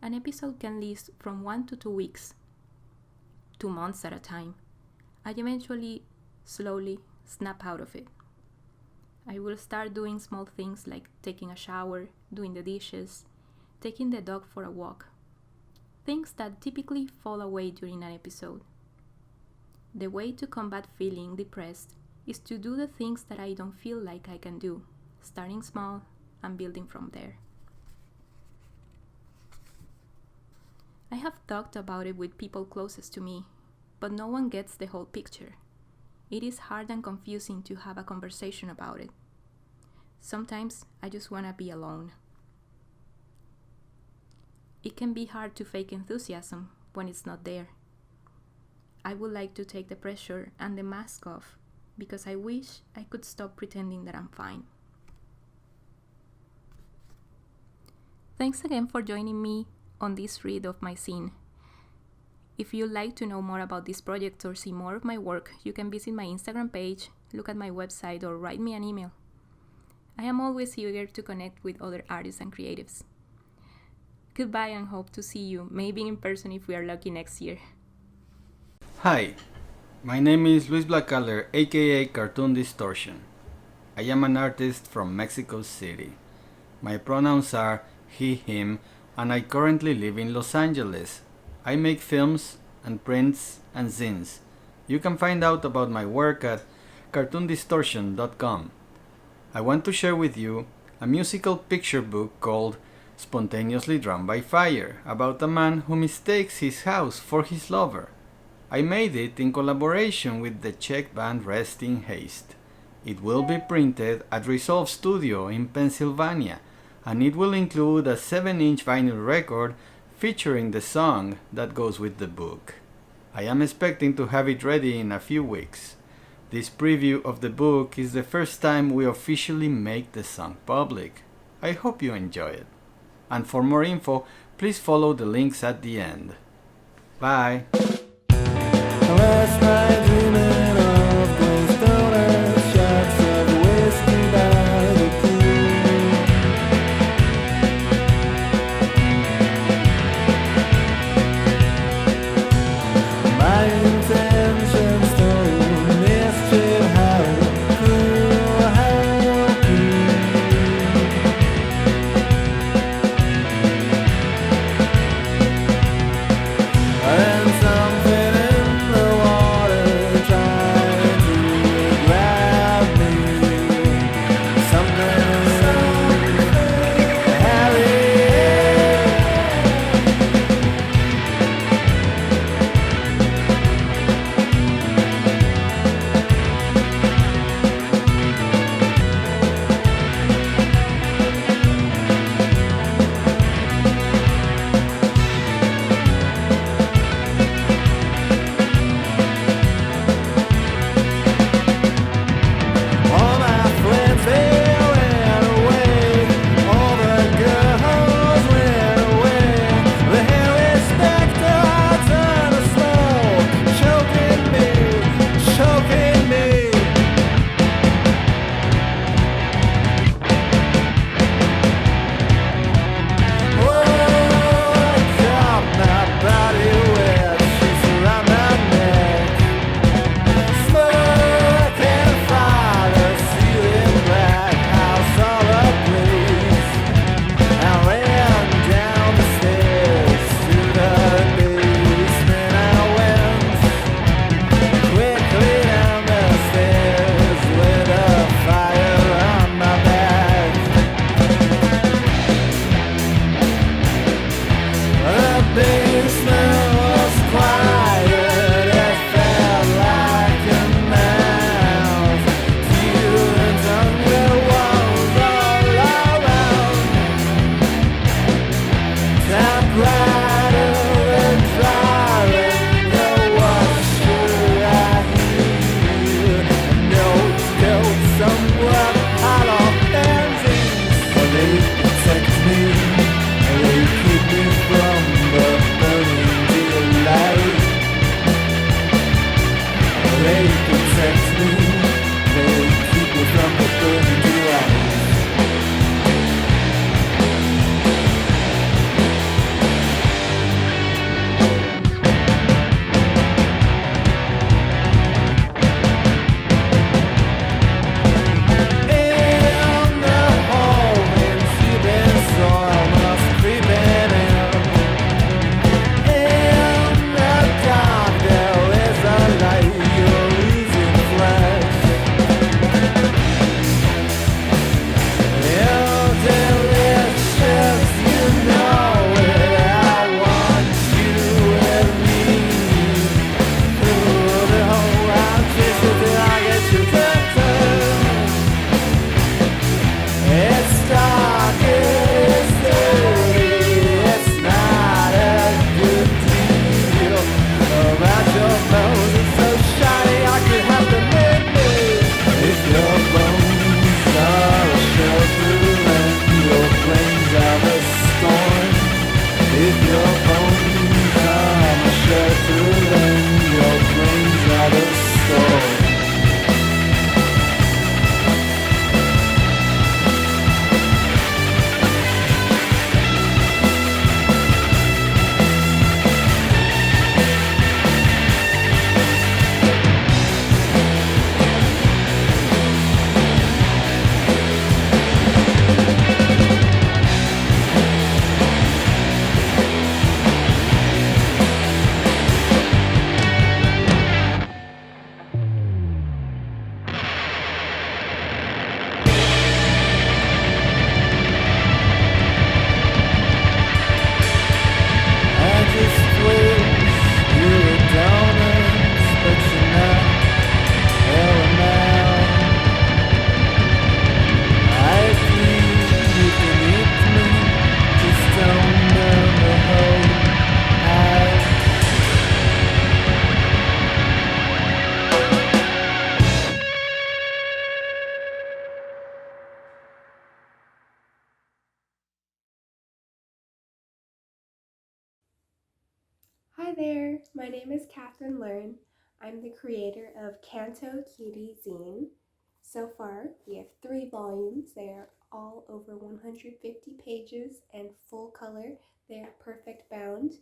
An episode can last from 1 to 2 weeks, 2 months at a time. I eventually, slowly, snap out of it. I will start doing small things like taking a shower, doing the dishes, taking the dog for a walk. Things that typically fall away during an episode. The way to combat feeling depressed is to do the things that I don't feel like I can do, starting small and building from there. I have talked about it with people closest to me, but no one gets the whole picture. It is hard and confusing to have a conversation about it. Sometimes I just want to be alone. It can be hard to fake enthusiasm when it's not there. I would like to take the pressure and the mask off because I wish I could stop pretending that I'm fine. Thanks again for joining me on this read of my zine. If you'd like to know more about this project or see more of my work, you can visit my Instagram page, look at my website, or write me an email. I am always eager to connect with other artists and creatives. Goodbye and hope to see you, maybe in person if we are lucky next year. Hi, my name is Luis Blacaller, aka Cartoon Distortion. I am an artist from Mexico City. My pronouns are he, him, and I currently live in Los Angeles. I make films and prints and zines. You can find out about my work at cartoondistortion.com. I want to share with you a musical picture book called Spontaneously Drawn by Fire, about a man who mistakes his house for his lover. I made it in collaboration with the Czech band Rest in Haste. It will be printed at Resolve Studio in Pennsylvania, and it will include a 7-inch vinyl record featuring the song that goes with the book. I am expecting to have it ready in a few weeks. This preview of the book is the first time we officially make the song public. I hope you enjoy it. And for more info, please follow the links at the end. Bye! Last night dreaming of those donut shots of whiskey by the pool. My intentions told mischief, how cruel, how cruel. And something in the water They protect me. They keep me from the burning to ice. In the hole in seething soil must creep in. In the dark there is a light. You're losing flesh. You're delicious, you know it. I want you and me. Through the hole I'll chase it till I get you to turn. It's dark, it's dirty, it's not a good deal. About your bones, it's so shiny I could have them in me. If your bones are a shelter and your planes are a storm. If your bones are a shelter and your planes are a storm. I just wish you were donuts, but you're not caramel. I think you can eat me, just don't know the whole I. Hi there, my name is Catherine Learn. I'm the creator of Canto Cutie Zine. So far, we have 3 volumes. They are all over 150 pages and full color. They are perfect bound.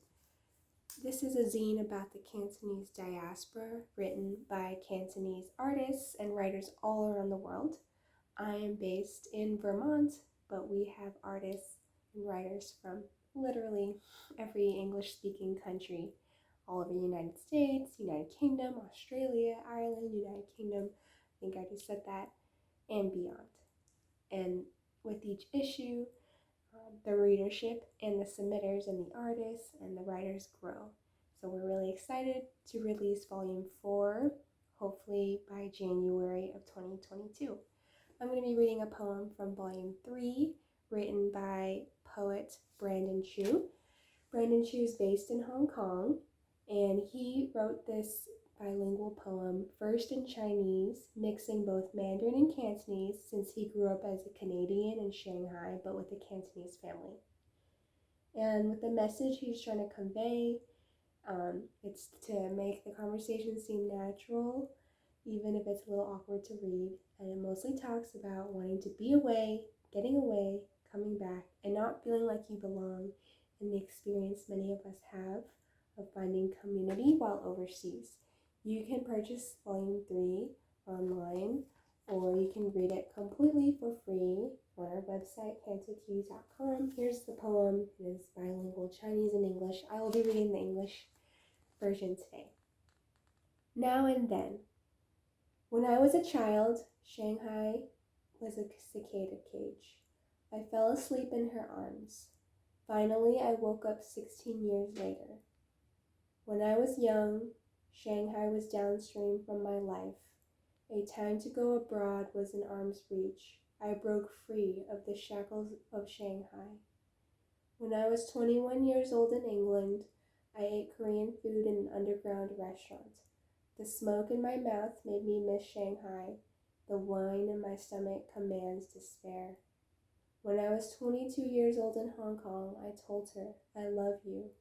This is a zine about the Cantonese diaspora, written by Cantonese artists and writers all around the world. I am based in Vermont, but we have artists and writers from literally every English-speaking country all over the United States, United Kingdom, Australia, Ireland, United Kingdom, I think I just said that, and beyond. And with each issue, the readership and the submitters and the artists and the writers grow. So we're really excited to release volume 4, hopefully by January of 2022. I'm going to be reading a poem from volume 3, written by poet Brandon Chu. Brandon Chu is based in Hong Kong, and he wrote this bilingual poem first in Chinese, mixing both Mandarin and Cantonese since he grew up as a Canadian in Shanghai, but with a Cantonese family. And with the message he's trying to convey, it's to make the conversation seem natural, even if it's a little awkward to read. And it mostly talks about wanting to be away, getting away, coming back, and not feeling like you belong in the experience many of us have of finding community while overseas. You can purchase volume 3 online, or you can read it completely for free on our website, cantocues.com. Here's the poem. It is bilingual, Chinese and English. I will be reading the English version today. Now and then. When I was a child, Shanghai was a cicada cage. I fell asleep in her arms. Finally, I woke up 16 years later. When I was young, Shanghai was downstream from my life. A time to go abroad was in arm's reach. I broke free of the shackles of Shanghai. When I was 21 years old in England, I ate Korean food in an underground restaurant. The smoke in my mouth made me miss Shanghai. The wine in my stomach commands despair. When I was 22 years old in Hong Kong, I told her, I love you.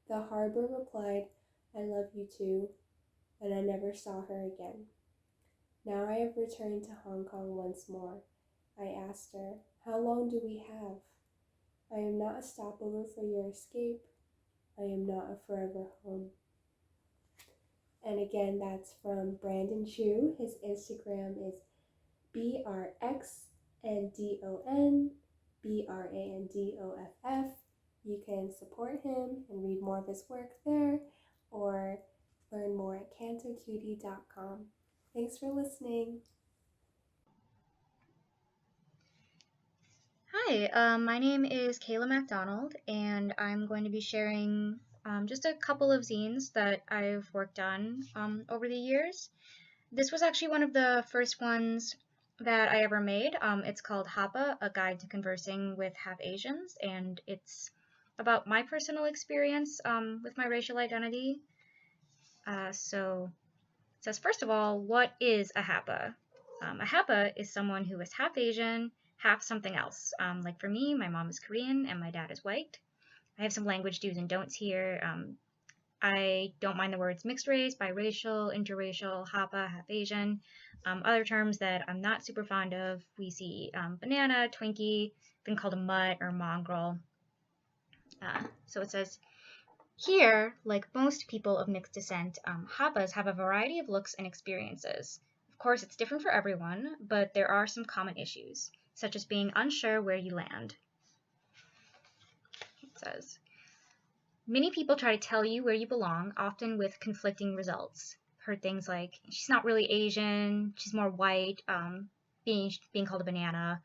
The harbor replied, I love you too. and I never saw her again. Now I have returned to Hong Kong once more. I asked her, "How long do we have? I am not a stopover for your escape. I am not a forever home." And again, that's from Brandon Chu. His Instagram is BRXNDON BRANDOFF. You can support him and read more of his work there, or learn more at cantocutie.com. Thanks for listening. Hi, my name is Kayla MacDonald, and I'm going to be sharing just a couple of zines that I've worked on over the years. This was actually one of the first ones that I ever made. It's called Hapa, A Guide to Conversing with Half Asians, and it's about my personal experience with my racial identity. So it says, first of all, what is a Hapa? A Hapa is someone who is half Asian, half something else. Like for me, my mom is Korean and my dad is white. I have some language do's and don'ts here. I don't mind the words mixed race, biracial, interracial, Hapa, half Asian. Other terms that I'm not super fond of, we see banana, Twinkie, been called a mutt or mongrel. So it says, here, like most people of mixed descent, Hapas have a variety of looks and experiences. Of course, it's different for everyone, but there are some common issues, such as being unsure where you land. It says, many people try to tell you where you belong, often with conflicting results. I've heard things like, she's not really Asian, she's more white, being called a banana,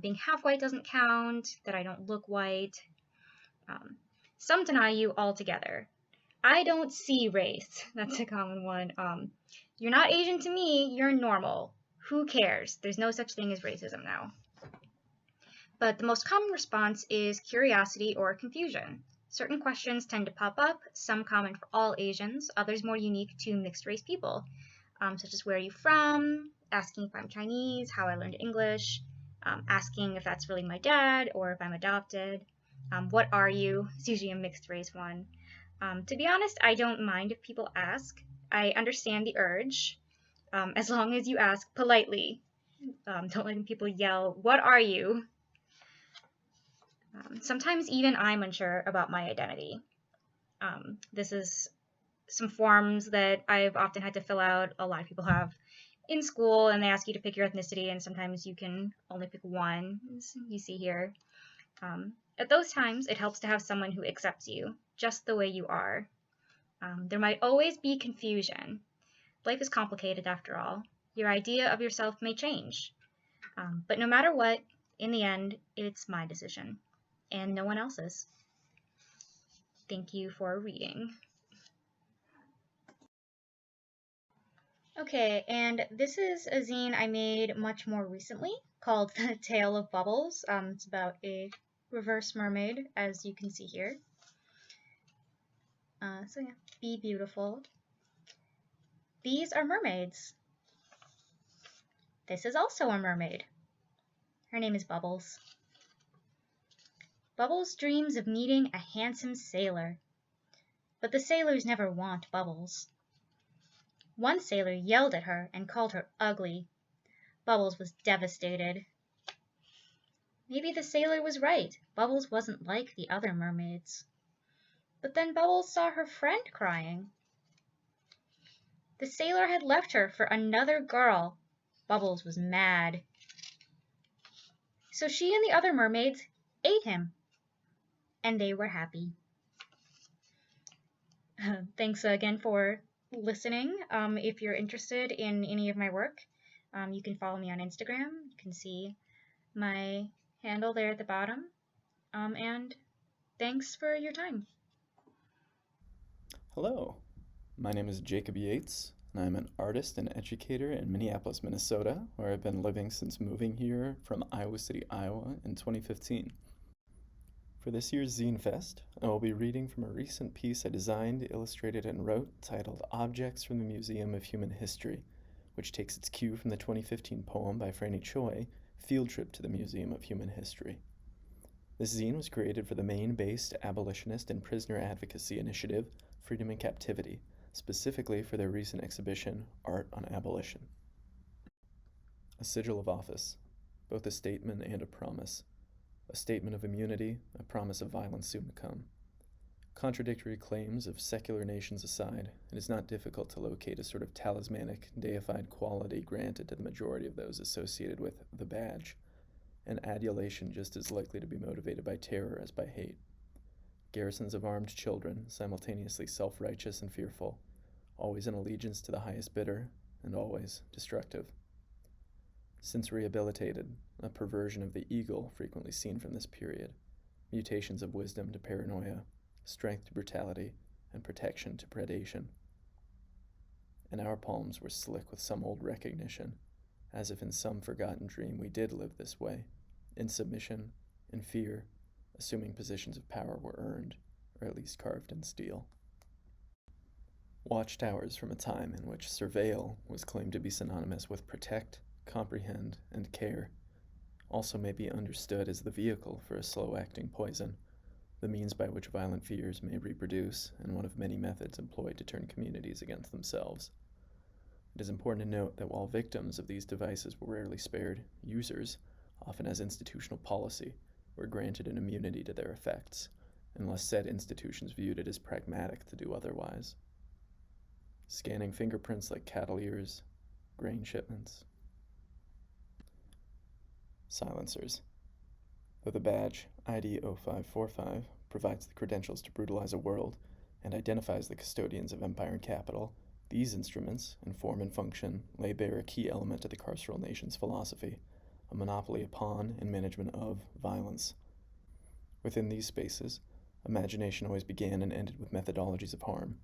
being half white doesn't count, that I don't look white. Some deny you altogether. I don't see race. That's a common one. You're not Asian to me, you're normal. Who cares? There's no such thing as racism now. But the most common response is curiosity or confusion. Certain questions tend to pop up, some common for all Asians, others more unique to mixed race people, such as where are you from, asking if I'm Chinese, how I learned English, asking if that's really my dad or if I'm adopted. What are you? It's usually a mixed race one. To be honest, I don't mind if people ask. I understand the urge, as long as you ask politely. Don't let people yell, "What are you?" Sometimes even I'm unsure about my identity. This is some forms that I've often had to fill out. A lot of people have in school, and they ask you to pick your ethnicity, and sometimes you can only pick one, as you see here. At those times, it helps to have someone who accepts you, just the way you are. There might always be confusion. Life is complicated after all. Your idea of yourself may change. But no matter what, in the end, it's my decision, and no one else's. Thank you for reading. Okay, and this is a zine I made much more recently called The Tale of Bubbles. It's about a reverse mermaid, as you can see here. So yeah, be beautiful. These are mermaids. This is also a mermaid. Her name is Bubbles. Bubbles dreams of meeting a handsome sailor. But the sailors never want Bubbles. One sailor yelled at her and called her ugly. Bubbles was devastated. Maybe the sailor was right. Bubbles wasn't like the other mermaids. But then Bubbles saw her friend crying. The sailor had left her for another girl. Bubbles was mad. So she and the other mermaids ate him. And they were happy. Thanks again for listening. If you're interested in any of my work, you can follow me on Instagram. You can see my handle there at the bottom. And thanks for your time. Hello, my name is Jacob Yates, and I'm an artist and educator in Minneapolis, Minnesota, where I've been living since moving here from Iowa City, Iowa in 2015. For this year's Zine Fest, I will be reading from a recent piece I designed, illustrated, and wrote titled Objects from the Museum of Human History, which takes its cue from the 2015 poem by Franny Choi, Field Trip to the Museum of Human History. This zine was created for the Maine-based abolitionist and prisoner advocacy initiative, Freedom in Captivity, specifically for their recent exhibition, Art on Abolition. A sigil of office, both a statement and a promise. A statement of immunity, a promise of violence soon to come. Contradictory claims of secular nations aside, it is not difficult to locate a sort of talismanic, deified quality granted to the majority of those associated with the badge, an adulation just as likely to be motivated by terror as by hate. Garrisons of armed children, simultaneously self-righteous and fearful, always in allegiance to the highest bidder, and always destructive. Since rehabilitated, a perversion of the eagle frequently seen from this period, mutations of wisdom to paranoia, strength to brutality, and protection to predation. And our palms were slick with some old recognition, as if in some forgotten dream we did live this way, in submission, in fear, assuming positions of power were earned, or at least carved in steel. Watchtowers from a time in which surveil was claimed to be synonymous with protect, comprehend, and care, also may be understood as the vehicle for a slow-acting poison, the means by which violent fears may reproduce, and one of many methods employed to turn communities against themselves. It is important to note that while victims of these devices were rarely spared, users, often as institutional policy, were granted an immunity to their effects, unless said institutions viewed it as pragmatic to do otherwise. Scanning fingerprints like cattle ears, grain shipments. Silencers. Though the badge, ID 0545, provides the credentials to brutalize a world and identifies the custodians of empire and capital, these instruments, in form and function, lay bare a key element of the carceral nation's philosophy, a monopoly upon and management of violence. Within these spaces, imagination always began and ended with methodologies of harm,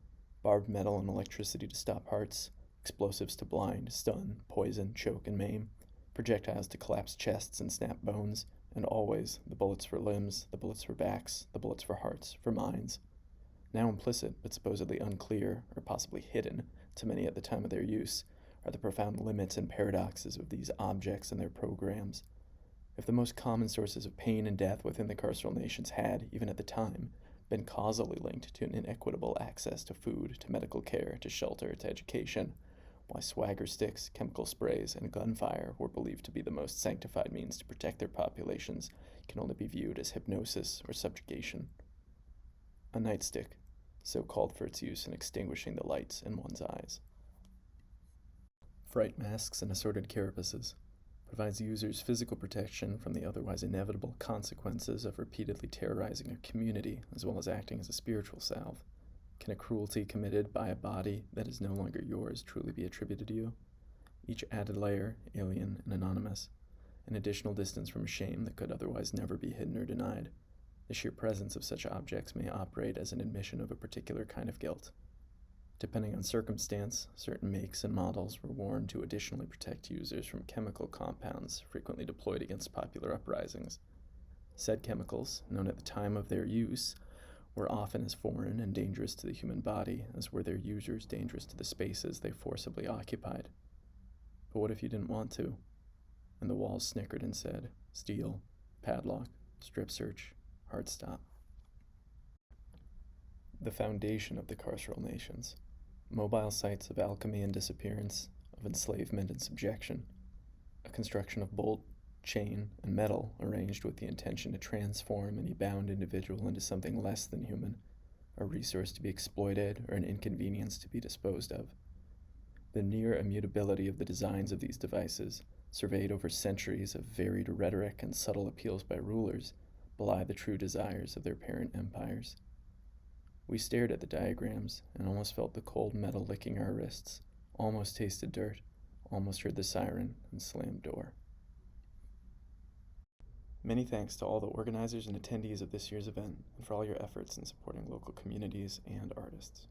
barbed metal and electricity to stop hearts, explosives to blind, stun, poison, choke, and maim, projectiles to collapse chests and snap bones, and always the bullets for limbs, the bullets for backs, the bullets for hearts, for minds. Now implicit, but supposedly unclear, or possibly hidden, to many at the time of their use, are the profound limits and paradoxes of these objects and their programs. If the most common sources of pain and death within the carceral nations had, even at the time, been causally linked to an inequitable access to food, to medical care, to shelter, to education, why swagger sticks, chemical sprays, and gunfire were believed to be the most sanctified means to protect their populations can only be viewed as hypnosis or subjugation. A nightstick, so called for its use in extinguishing the lights in one's eyes. Fright masks and assorted carapaces provides users physical protection from the otherwise inevitable consequences of repeatedly terrorizing a community, as well as acting as a spiritual salve. Can a cruelty committed by a body that is no longer yours truly be attributed to you? Each added layer, alien and anonymous, an additional distance from shame that could otherwise never be hidden or denied. The sheer presence of such objects may operate as an admission of a particular kind of guilt. Depending on circumstance, certain makes and models were worn to additionally protect users from chemical compounds frequently deployed against popular uprisings. Said chemicals, known at the time of their use, were often as foreign and dangerous to the human body as were their users dangerous to the spaces they forcibly occupied. But what if you didn't want to? And the walls snickered and said, steal, padlock, strip search, hard stop. The foundation of the carceral nations. Mobile sites of alchemy and disappearance, of enslavement and subjection. A construction of bolt, chain, and metal arranged with the intention to transform any bound individual into something less than human, a resource to be exploited or an inconvenience to be disposed of. The near immutability of the designs of these devices, surveyed over centuries of varied rhetoric and subtle appeals by rulers, belie the true desires of their parent empires. We stared at the diagrams and almost felt the cold metal licking our wrists, almost tasted dirt, almost heard the siren and slammed door. Many thanks to all the organizers and attendees of this year's event, and for all your efforts in supporting local communities and artists.